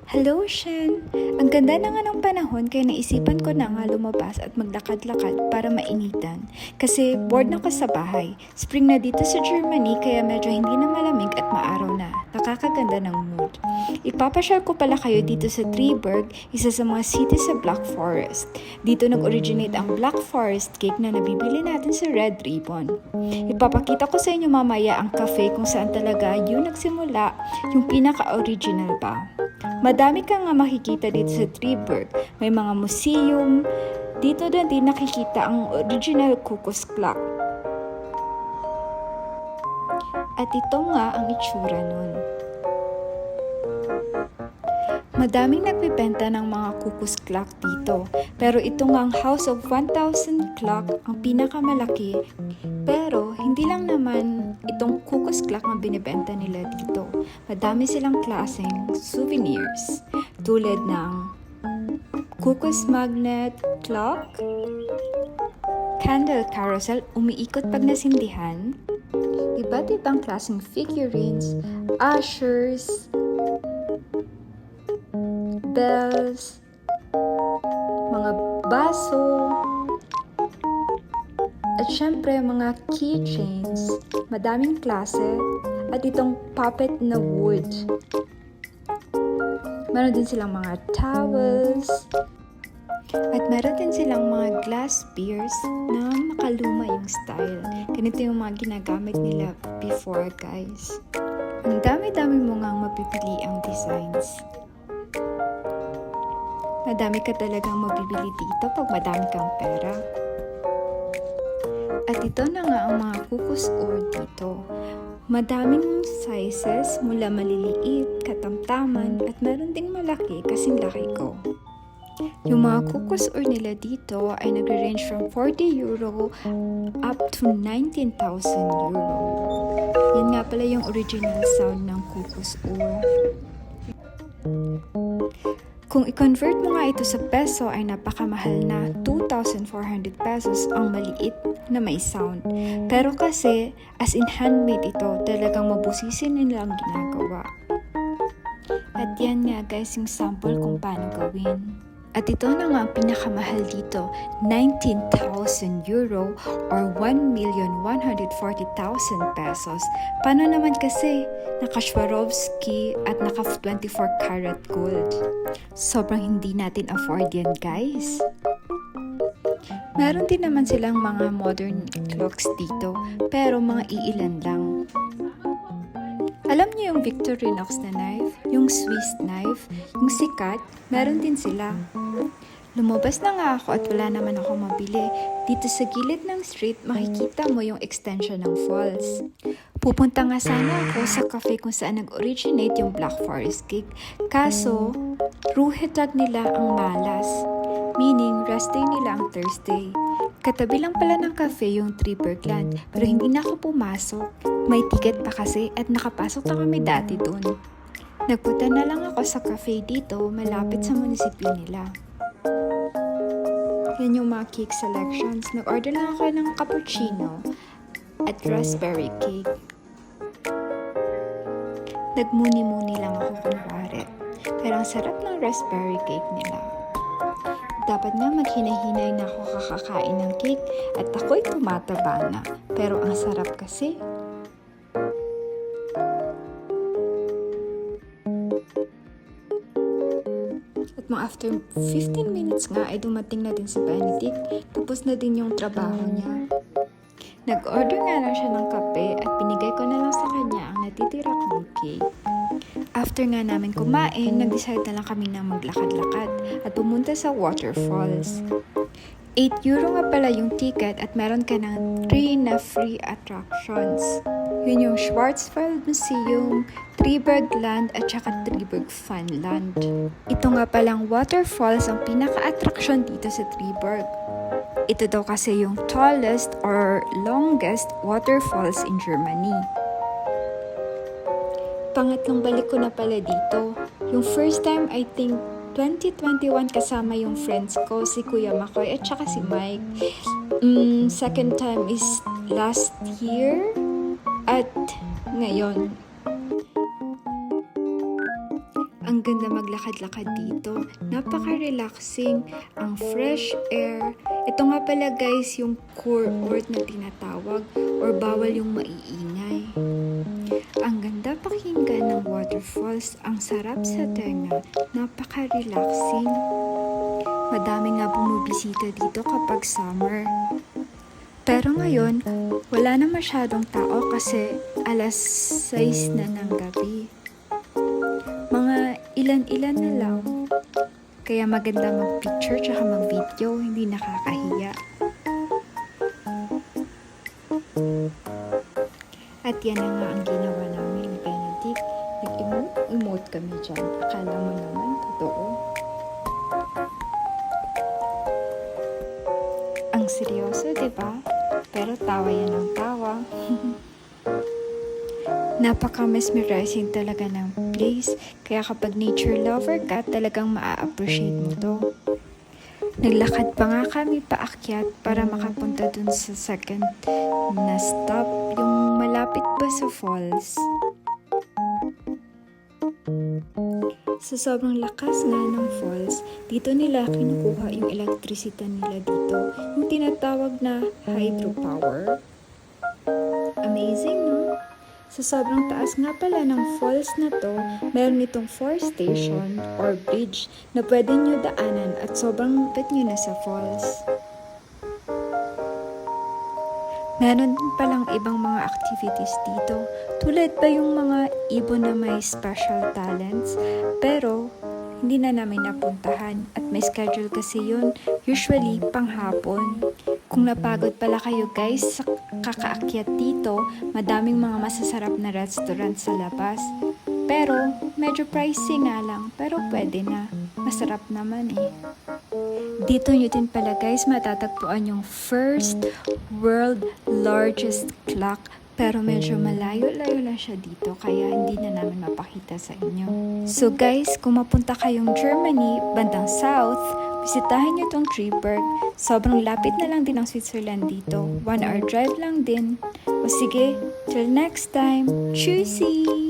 Hello, Shen! Ang ganda na nga ng panahon kaya naisipan ko na nga lumabas at maglakad-lakad para mainitan. Kasi bored na ko sa bahay. Spring na dito sa Germany kaya medyo hindi na malamig at maaraw na. Nakakaganda ng mood. Ipapasyal ko pala kayo dito sa Triberg, isa sa mga city sa Black Forest. Dito nag-originate ang Black Forest cake na nabibili natin sa Red Ribbon. Ipapakita ko sa inyo mamaya ang cafe kung saan talaga yun nagsimula, yung pinaka-original pa. Madami kang nga makikita dito sa Triberg. May mga museum. Dito din nakikita ang original Cuckoo's Clock. At ito nga ang itsura nun. Madaming nagbebenta ng mga Cuckoo's Clock dito. Pero ito nga ang House of 1000 Clock ang pinakamalaki. Pero hindi lang naman itong Cuckoo's Clock ang binibenta nila dito. Madami silang klaseng souvenirs. Tulad ng Cuckoo's Magnet Clock, Candle Carousel, umiikot pag nasindihan, iba't ibang klaseng figurines, ushers, bells, mga baso, at syempre mga keychains, madaming klase, at itong puppet na wood. Meron din silang mga towels, at meron din silang mga glass beers na makaluma yung style. Ganito yung mga ginagamit nila before, guys. Ang dami-dami mo ngang mapipili ang designs. Madami ka talagang mabibili dito pag madami kang pera. At ito na nga ang mga Cuckoo's Ore dito. Madaming sizes mula maliliit, katamtaman, at meron ding malaki kasing laki ko. Yung mga Cuckoo's Ore nila dito ay nag-range from 40 euro up to 19,000 euro. Yan nga pala yung original sound ng Cuckoo's Ore. Kung i-convert mo nga ito sa peso ay napakamahal na 2,400 pesos ang maliit na may sound. Pero kasi as in handmade ito, talagang mabusisin nila ang ginagawa. At yan nga guys yung sample kung paano gawin. At ito na nga ang pinakamahal dito, 19,000 euro or 1,140,000 pesos. Paano naman kasi? Naka Swarovski at naka 24 karat gold. Sobrang hindi natin afford yan, guys. Meron din naman silang mga modern clocks dito, pero mga iilan lang. Alam niyo yung Victorinox na knife, yung Swiss knife, yung sikat, meron din sila. Lumabas na nga ako at wala naman ako mabili. Dito sa gilid ng street, makikita mo yung extension ng falls. Pupunta nga sana ako sa cafe kung saan nag-originate yung Black Forest cake. Kaso, ruhetag nila ang malas. Meaning, rest day nila ang Thursday. Katabi lang pala ng cafe yung Tribergland, pero hindi na ako pumasok. May ticket pa kasi at nakapasok na kami dati doon. Nagpunta na lang ako sa cafe dito, malapit sa munisipyo nila. Yan yung mga cake selections. Nag-order lang ako ng cappuccino at raspberry cake. Nagmuni-muni lang ako kunwari. Pero ang sarap ng raspberry cake nila. Dapat nga maghinay-hinay na ako kakakain ng cake at ako'y tumataba na. Pero ang sarap kasi. At mga after 15 minutes nga ay dumating na din si Benedict. Tapos na din yung trabaho niya. Nag-order nga lang siya ng kape at binigay ko na lang sa kanya ang natitira kong cake. After nga namin kumain, nag-decide na lang kami na maglakad-lakad at pumunta sa waterfalls. 8 euro nga pala yung ticket at meron ka ng 3 na free attractions. Yun yung Schwarzwald Museum, Tribergland at saka Triberg Funland. Ito nga palang waterfalls ang pinaka-attraction dito sa Triberg. Ito daw kasi yung tallest or longest waterfalls in Germany. Pangatlong balik ko na pala dito. Yung first time, I think, 2021 kasama yung friends ko, si Kuya Makoy at saka si Mike. Second time is last year at ngayon. Ang Ang ganda maglakad-lakad dito. Napaka-relaxing. Ang fresh air. Ito nga pala guys yung court na tinatawag or bawal yung maiingay. Ang ganda pakinggan ng waterfalls. Ang sarap sa tenga. Napaka-relaxing. Madami nga bumibisita dito kapag summer. Pero ngayon, wala na masyadong tao kasi alas 6 na ng gabi. Mga ilan-ilan na lang. Kaya maganda mag-picture tsaka mag-video, hindi nakakahiya. At yan na nga ang ginawa namin ni Benedict. Nag-emote kami dyan. Akala mo naman, totoo. Ang seryoso, diba? Pero tawa yan ang tawa. Napaka-mesmerizing talaga ng place. Kaya kapag nature lover ka, talagang maa-appreciate mo to. Naglakad pa nga kami paakyat para makapunta dun sa second na stop, yung malapit ba sa falls. Sa sobrang lakas nga ng falls, dito nila kinukuha yung electricity nila dito, yung tinatawag na hydropower. Amazing, no? Sa sobrang taas nga pala ng falls na to, meron itong 4 station or bridge na pwede nyo daanan at sobrang lupit nyo na sa falls. Meron din palang ibang mga activities dito, tulad pa yung mga ibon na may special talents, pero hindi na namin napuntahan at may schedule kasi yun, usually panghapon. Kung napagod pala kayo guys sa kakaakyat dito, madaming mga masasarap na restaurant sa labas. Pero medyo pricey nga lang, pero pwede na. Masarap naman eh. Dito nyo din pala guys matatagpuan yung first world largest clock. Pero medyo malayo-layo lang siya dito kaya hindi na namin mapakita sa inyo. So guys, kung mapunta kayong Germany, bandang south, bisitahin nyo tong Triberg. Sobrang lapit na lang din ang Switzerland dito. 1 hour drive lang din. O sige, till next time, tschüssi!